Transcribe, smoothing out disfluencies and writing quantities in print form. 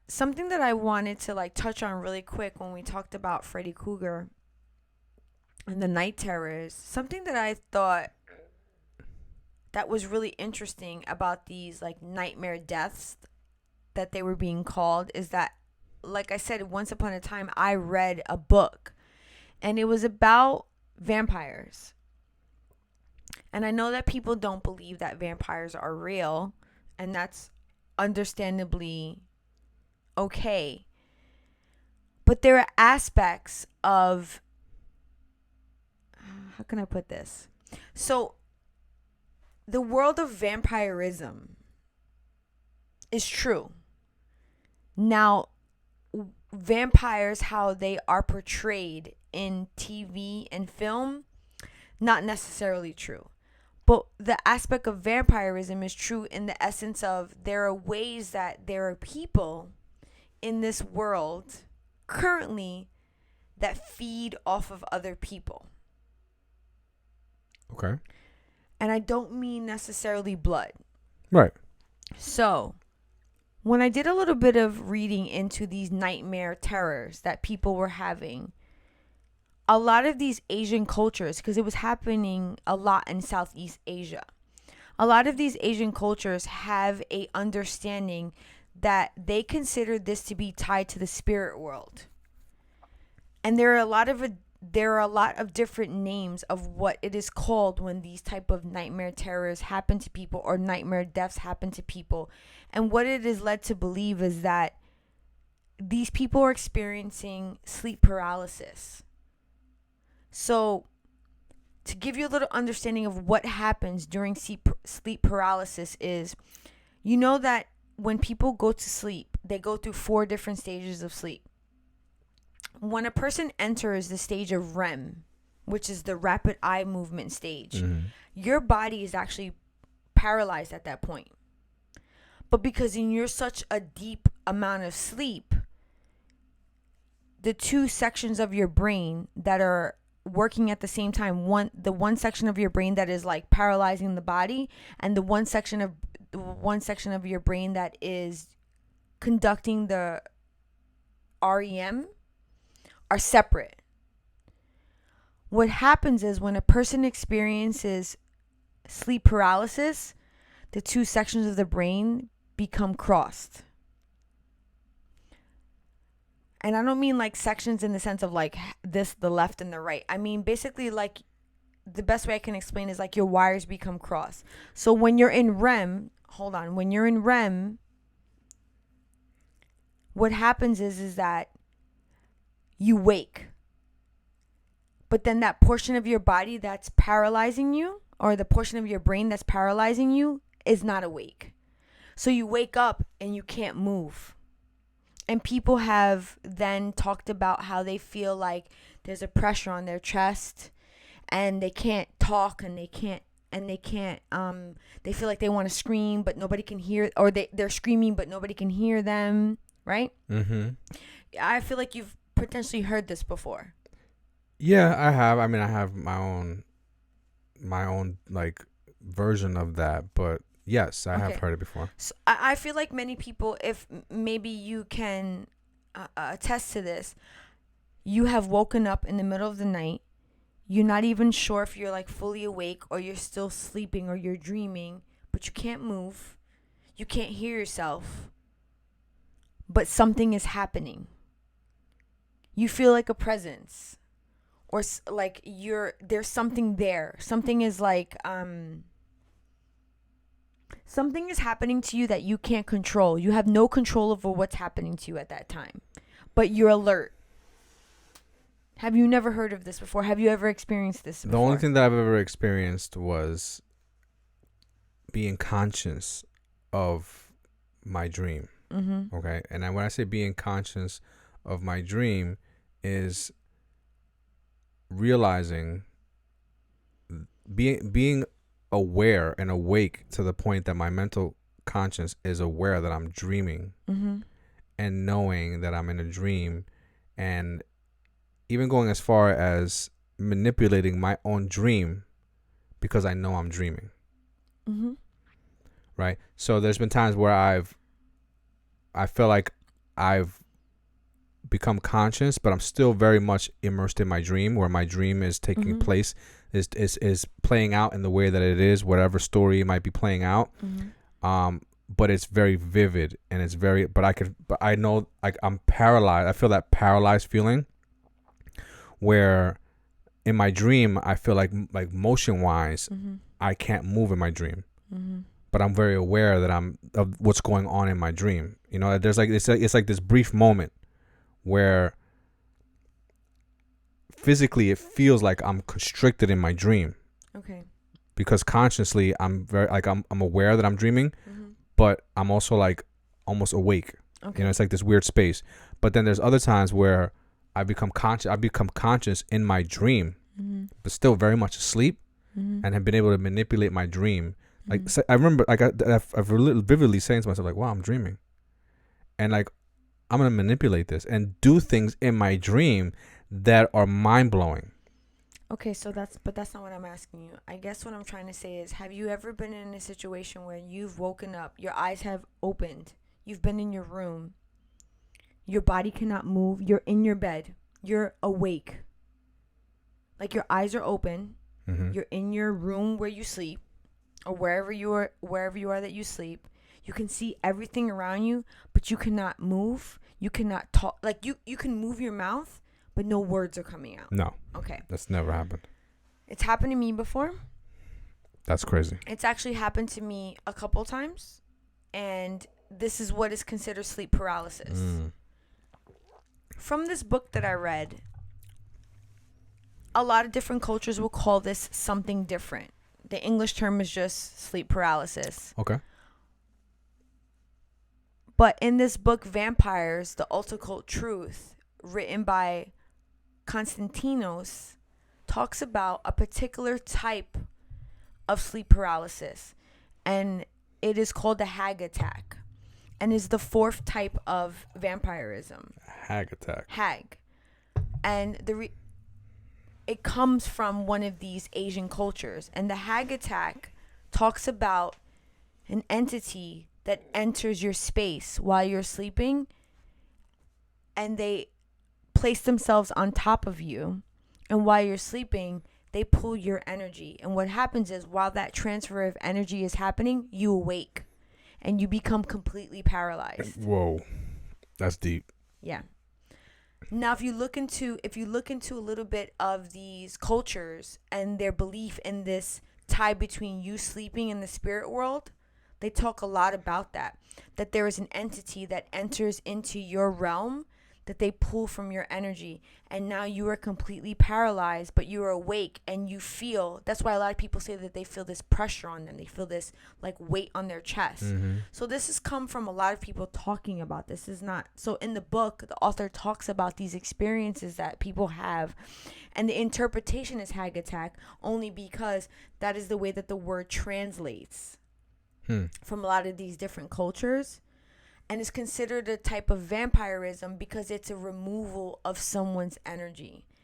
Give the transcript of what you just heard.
something that I wanted to like touch on really quick when we talked about Freddy Krueger and the night terrors, something that I thought that was really interesting about these like nightmare deaths that they were being called is that, like I said, once upon a time I read a book and it was about vampires. And I know that people don't believe that vampires are real, and that's understandably okay. But there are aspects of, how can I put this? So, the world of vampirism is true. Now, vampires, how they are portrayed in TV and film, not necessarily true. But the aspect of vampirism is true in the essence of there are ways that there are people in this world currently that feed off of other people. Okay. And I don't mean necessarily blood. Right. So, when I did a little bit of reading into these nightmare terrors that people were having, a lot of these Asian cultures, because it was happening a lot in Southeast Asia, a lot of these Asian cultures have a understanding that they consider this to be tied to the spirit world. And there are a lot of different names of what it is called when these type of nightmare terrors happen to people or nightmare deaths happen to people. And what it is led to believe is that these people are experiencing sleep paralysis. So, to give you a little understanding of what happens during sleep paralysis is, you know that when people go to sleep, they go through 4 different stages of sleep. When a person enters the stage of REM, which is the rapid eye movement stage, your body is actually paralyzed at that point. But because you're such a deep amount of sleep, the 2 sections of your brain that are working at the same time, the one section of your brain that is like paralyzing the body, and the one section of your brain that is conducting the REM are separate. What happens is when a person experiences sleep paralysis, the 2 sections of the brain become crossed. And I don't mean like sections in the sense of like this, the left and the right. I mean basically like the best way I can explain is like your wires become crossed. So when you're in REM, when you're in REM, what happens is that you wake. But then that portion of your body that's paralyzing you, or the portion of your brain that's paralyzing you, is not awake. So you wake up and you can't move. And people have then talked about how they feel like there's a pressure on their chest and they can't talk and they feel like they want to scream but nobody can hear, or they're screaming but nobody can hear them, right? I feel like you've potentially heard this before. Yeah, I have. I mean, I have my own like version of that, but yes, I have heard it before. So I feel like many people, if maybe you can attest to this, you have woken up in the middle of the night. You're not even sure if you're like fully awake or you're still sleeping or you're dreaming, but you can't move. You can't hear yourself, but something is happening. You feel like a presence, or like there's something there. Something is like something is happening to you that you can't control. You have no control over what's happening to you at that time, but you're alert. Have you never heard of this before? Have you ever experienced this before? The only thing that I've ever experienced was being conscious of my dream. Okay, and when I say being conscious of my dream, is realizing, being aware and awake to the point that my mental conscience is aware that I'm dreaming, and knowing that I'm in a dream, and even going as far as manipulating my own dream because I know I'm dreaming. Right? So there's been times where I feel like I've become conscious, but I'm still very much immersed in my dream, where my dream is taking place, is playing out in the way that it is, whatever story it might be playing out. But it's very vivid, and it's very, but I know, like, I'm paralyzed. I feel that paralyzed feeling where in my dream, I feel like motion wise, I can't move in my dream, but I'm very aware that of what's going on in my dream. You know, there's like, it's like this brief moment where physically it feels like I'm constricted in my dream. Okay. Because consciously I'm very, like, I'm aware that I'm dreaming, but I'm also like almost awake. Okay. You know, it's like this weird space. But then there's other times where I become conscious in my dream, but still very much asleep, and have been able to manipulate my dream. Like, so I remember, like, I've vividly saying to myself, like, wow, I'm dreaming, and like, I'm gonna manipulate this and do things in my dream that are mind blowing. Okay, so that's not what I'm asking you. I guess what I'm trying to say is, have you ever been in a situation where you've woken up, your eyes have opened, you've been in your room, your body cannot move, you're in your bed, you're awake, like your eyes are open, you're in your room where you sleep, or wherever you are that you sleep, you can see everything around you, but you cannot move, you cannot talk, like you can move your mouth, but no words are coming out. No. Okay. That's never happened. It's happened to me before. That's crazy. It's actually happened to me a couple times, and this is what is considered sleep paralysis. From this book that I read, a lot of different cultures will call this something different. The English term is just sleep paralysis. Okay. But in this book, Vampires, the Occult Truth, written by Konstantinos, talks about a particular type of sleep paralysis, and it is called the Hag Attack, and is the fourth type of vampirism. Hag Attack. Hag, and it comes from one of these Asian cultures, and the Hag Attack talks about an entity that enters your space while you're sleeping, and they place themselves on top of you, and while you're sleeping they pull your energy, and what happens is, while that transfer of energy is happening, you awake and you become completely paralyzed. Whoa, that's deep. Yeah. Now if you look into a little bit of these cultures and their belief in this tie between you sleeping in the spirit world, they talk a lot about that there is an entity that enters into your realm, that they pull from your energy, and now you are completely paralyzed, but you are awake, and you feel, that's why a lot of people say that they feel this pressure on them, they feel this like weight on their chest. So this has come from a lot of people talking about this. Is not so in the book, the author talks about these experiences that people have, and the interpretation is Hag Attack only because that is the way that the word translates from a lot of these different cultures. And it's considered a type of vampirism because it's a removal of someone's energy.